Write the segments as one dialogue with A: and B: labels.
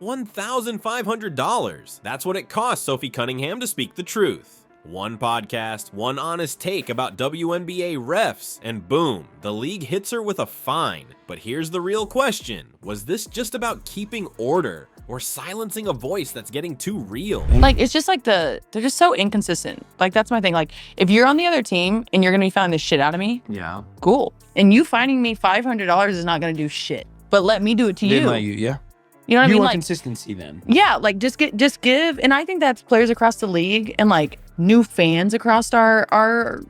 A: $1,500. That's what it cost Sophie Cunningham to speak the truth. One podcast, one honest take about WNBA refs, and boom, the league hits her with a fine. But here's the real question. Was this just about keeping order or silencing a voice that's getting too real?
B: Like, it's just like they're just so inconsistent. Like, that's my thing. Like, if you're on the other team and you're gonna be finding the shit out of me,
C: yeah,
B: cool. And you finding me $500 is not gonna do shit. But let me do it to you.
C: Let you, yeah.
B: You know what I mean?
C: You want
B: like
C: consistency then.
B: Yeah, like just give. And I think that's players across the league and like new fans across the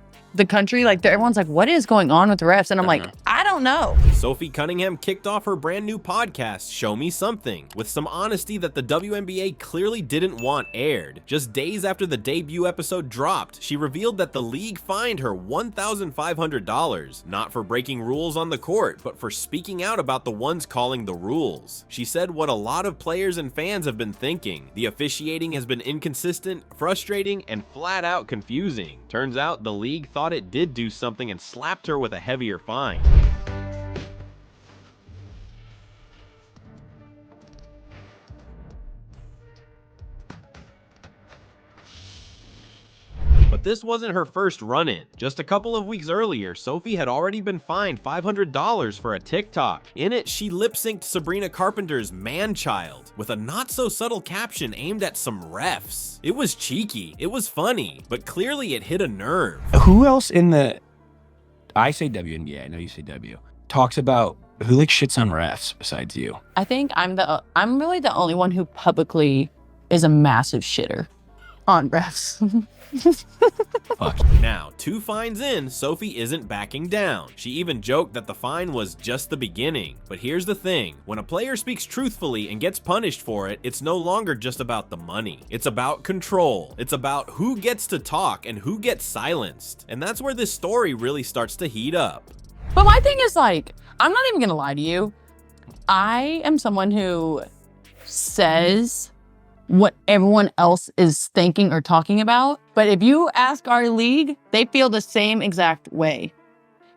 B: country. Like everyone's like, what is going on with the refs? And I'm like, I don't know.
A: Sophie Cunningham kicked off her brand new podcast, Show Me Something, with some honesty that the WNBA clearly didn't want aired. Just days after the debut episode dropped, she revealed that the league fined her $1,500, not for breaking rules on the court, but for speaking out about the ones calling the rules. She said what a lot of players and fans have been thinking. The officiating has been inconsistent, frustrating, and flat out confusing. Turns out the league thought it did do something and slapped her with a heavier fine. But this wasn't her first run-in. Just a couple of weeks earlier, Sophie had already been fined $500 for a TikTok. In it, she lip-synced Sabrina Carpenter's Man-Child with a not-so-subtle caption aimed at some refs. It was cheeky, it was funny, but clearly it hit a nerve.
C: Who else in the, I say WNBA, I know you say W, talks about who like shits on refs besides you?
B: I think I'm really the only one who publicly is a massive shitter on refs.
C: Fuck.
A: Now, 2 fines in, Sophie isn't backing down. She even joked that the fine was just the beginning. But here's the thing, when a player speaks truthfully and gets punished for it, it's no longer just about the money. It's about control. It's about who gets to talk and who gets silenced. And that's where this story really starts to heat up.
B: But my thing is like, I'm not even gonna lie to you. I am someone who says what everyone else is thinking or talking about. But if you ask our league, they feel the same exact way.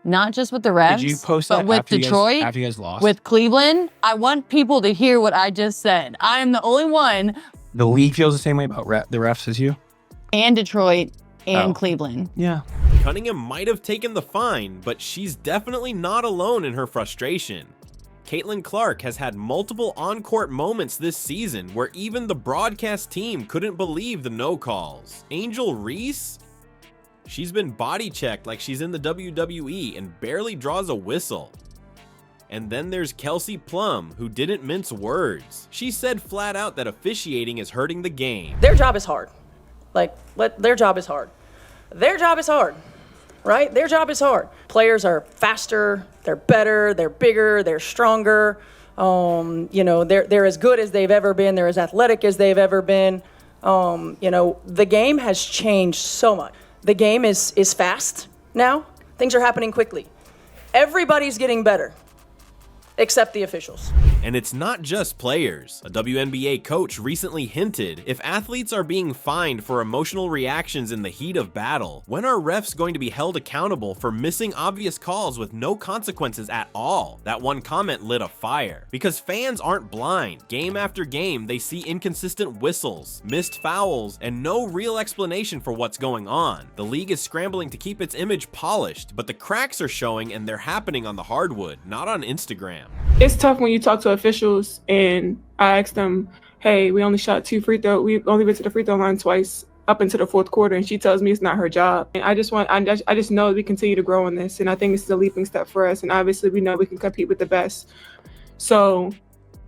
B: Not just with the refs,
C: Did you post
B: but
C: that
B: with
C: after
B: Detroit,
C: after you guys lost?
B: with Cleveland. I want people to hear what I just said. I am the only one.
C: The league feels the same way about the refs as you?
B: And Detroit and Cleveland.
C: Yeah.
A: Cunningham might have taken the fine, but she's definitely not alone in her frustration. Caitlin Clark has had multiple on-court moments this season where even the broadcast team couldn't believe the no calls. Angel Reese? She's been body checked like she's in the WWE and barely draws a whistle. And then there's Kelsey Plum, who didn't mince words. She said flat out that officiating is hurting the game.
D: Their job is hard. Their job is hard. Their job is hard, right? Their job is hard. Players are faster, they're better, they're bigger, they're stronger. They're as good as they've ever been. They're as athletic as they've ever been. The game has changed so much. The game is fast now. Things are happening quickly. Everybody's getting better, except the officials.
A: And it's not just players. A WNBA coach recently hinted, if athletes are being fined for emotional reactions in the heat of battle, when are refs going to be held accountable for missing obvious calls with no consequences at all? That one comment lit a fire. Because fans aren't blind. Game after game, they see inconsistent whistles, missed fouls, and no real explanation for what's going on. The league is scrambling to keep its image polished, but the cracks are showing and they're happening on the hardwood, not on Instagram.
E: It's tough when you talk to officials and I ask them, hey, we only shot 2 free throws. We only went to the free throw line twice up into the 4th quarter, and she tells me it's not her job. And I just know we continue to grow in this, and I think this is a leaping step for us. And obviously we know we can compete with the best. So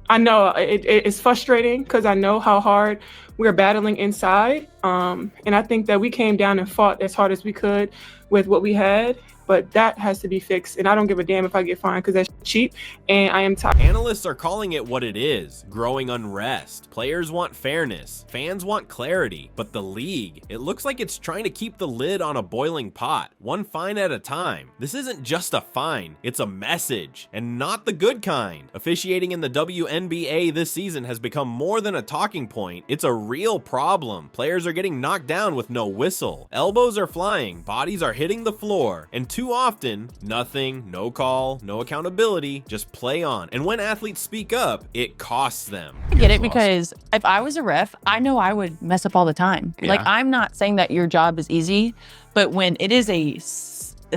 E: I know it's frustrating because I know how hard we're battling inside. And I think that we came down and fought as hard as we could with what we had. But that has to be fixed, and I don't give a damn if I get fined because that's cheap, and I am tired.
A: Analysts are calling it what it is, growing unrest. Players want fairness, fans want clarity, but the league, it looks like it's trying to keep the lid on a boiling pot, one fine at a time. This isn't just a fine, it's a message, and not the good kind. Officiating in the WNBA this season has become more than a talking point, it's a real problem. Players are getting knocked down with no whistle. Elbows are flying, bodies are hitting the floor, and too often, nothing, no call, no accountability, just play on. And when athletes speak up, it costs them.
B: I get it, because if I was a ref, I know I would mess up all the time.
C: Yeah.
B: Like, I'm not saying that your job is easy, but when it is a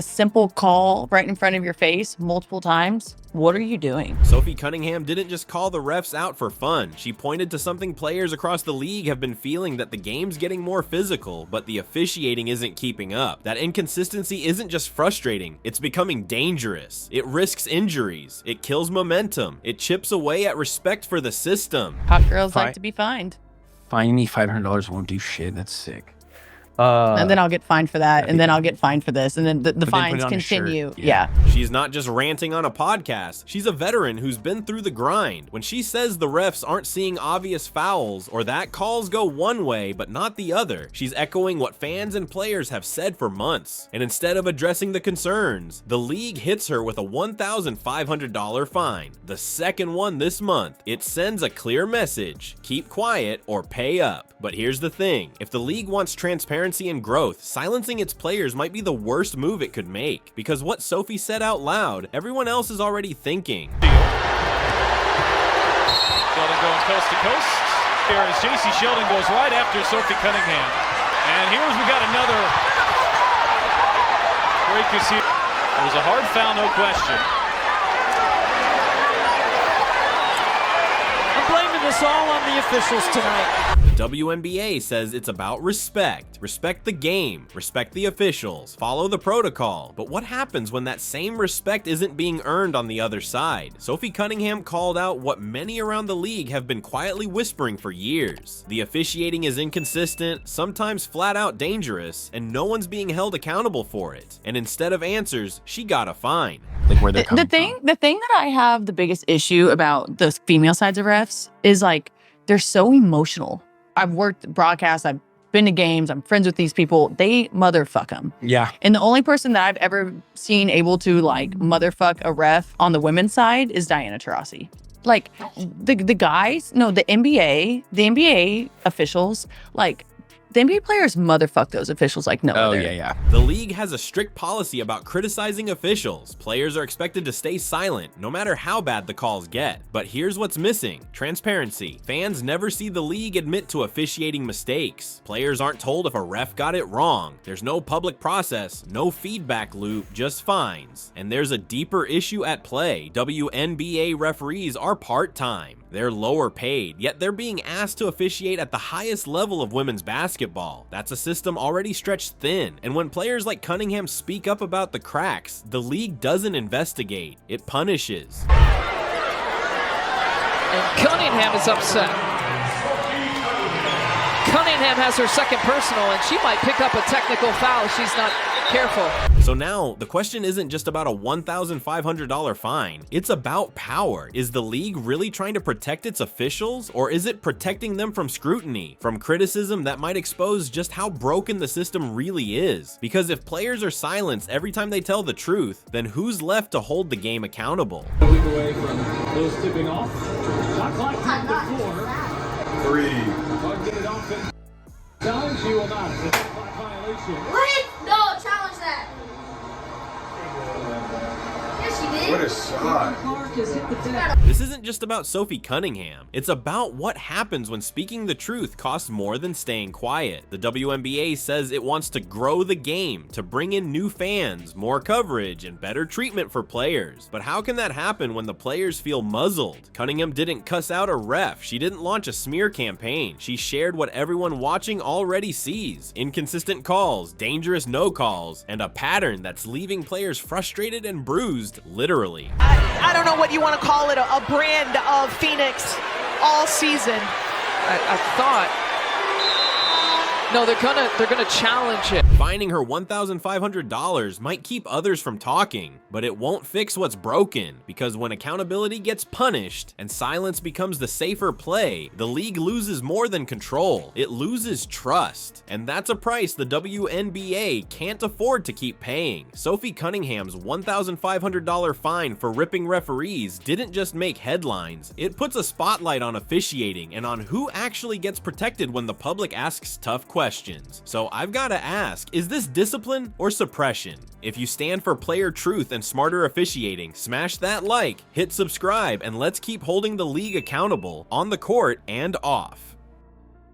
B: simple call right in front of your face multiple times, what are you doing?
A: Sophie Cunningham didn't just call the refs out for fun. She pointed to something players across the league have been feeling, that the game's getting more physical, but the officiating isn't keeping up. That inconsistency isn't just frustrating, it's becoming dangerous. It risks injuries, it kills momentum, it chips away at respect for the system.
B: Hot girls like to be fined.
C: Finding me $500 won't do shit. That's sick.
B: And then I'll get fined for that, and then I'll get fined for this, and then the fines
C: put it on a shirt.
B: continue.
C: Yeah.
A: She's not just ranting on a podcast, she's a veteran who's been through the grind. When she says the refs aren't seeing obvious fouls, or that calls go one way but not the other, she's echoing what fans and players have said for months. And instead of addressing the concerns, the league hits her with a $1,500 fine, the second one this month. It sends a clear message: keep quiet or pay up. But here's the thing, if the league wants transparency and growth, silencing its players might be the worst move it could make, because what Sophie said out loud, everyone else is already thinking.
F: Sheldon going coast to coast. Here as JC Sheldon goes right after Sophie Cunningham. And here's we got another break is here. It was a hard foul, no question. I'm blaming this all on the officials tonight.
A: The WNBA says it's about respect. Respect the game, respect the officials, follow the protocol. But what happens when that same respect isn't being earned on the other side? Sophie Cunningham called out what many around the league have been quietly whispering for years. The officiating is inconsistent, sometimes flat out dangerous, and no one's being held accountable for it. And instead of answers, she got a fine.
C: Like where they're coming
B: The thing that I have the biggest issue about the female sides of refs is, like, they're so emotional. I've worked broadcasts, I've been to games, I'm friends with these people. They motherfuck them.
C: Yeah.
B: And the only person that I've ever seen able to, like, motherfuck a ref on the women's side is Diana Taurasi. Like, the guys, no, the NBA officials, like, the NBA players motherfuck those officials like no other.
C: Yeah.
A: The league has a strict policy about criticizing officials. Players are expected to stay silent, no matter how bad the calls get. But here's what's missing: transparency. Fans never see the league admit to officiating mistakes. Players aren't told if a ref got it wrong. There's no public process, no feedback loop, just fines. And there's a deeper issue at play. WNBA referees are part-time. They're lower paid, yet they're being asked to officiate at the highest level of women's basketball. That's a system already stretched thin, and when players like Cunningham speak up about the cracks, the league doesn't investigate, it punishes.
G: And Cunningham is upset. Cunningham has her second personal, and she might pick up a technical foul if she's not careful.
A: So now, the question isn't just about a $1,500 fine, it's about power. Is the league really trying to protect its officials, or is it protecting them from scrutiny, from criticism that might expose just how broken the system really is? Because if players are silenced every time they tell the truth, then who's left to hold the game accountable?
H: Moving away from those tipping off. Shot clock at the 4. 3. Get it off and challenge, you will not. It's a clock violation.
I: What? No, challenge that. Yes, she did.
H: What a shot.
A: This isn't just about Sophie Cunningham. It's about what happens when speaking the truth costs more than staying quiet. The WNBA says it wants to grow the game, to bring in new fans, more coverage, and better treatment for players. But how can that happen when the players feel muzzled? Cunningham didn't cuss out a ref. She didn't launch a smear campaign. She shared what everyone watching already sees: inconsistent calls, dangerous no calls, and a pattern that's leaving players frustrated and bruised, literally.
J: I don't know what you want to call it, a brand of Phoenix all season.
G: I thought. No, they're gonna challenge it.
A: Fining her $1,500 might keep others from talking, but it won't fix what's broken, because when accountability gets punished and silence becomes the safer play, the league loses more than control. It loses trust. And that's a price the WNBA can't afford to keep paying. Sophie Cunningham's $1,500 fine for ripping referees didn't just make headlines, it puts a spotlight on officiating and on who actually gets protected when the public asks tough questions. So I've gotta ask, is this discipline or suppression? If you stand for player truth and smarter officiating, smash that like, hit subscribe, and let's keep holding the league accountable on the court and off.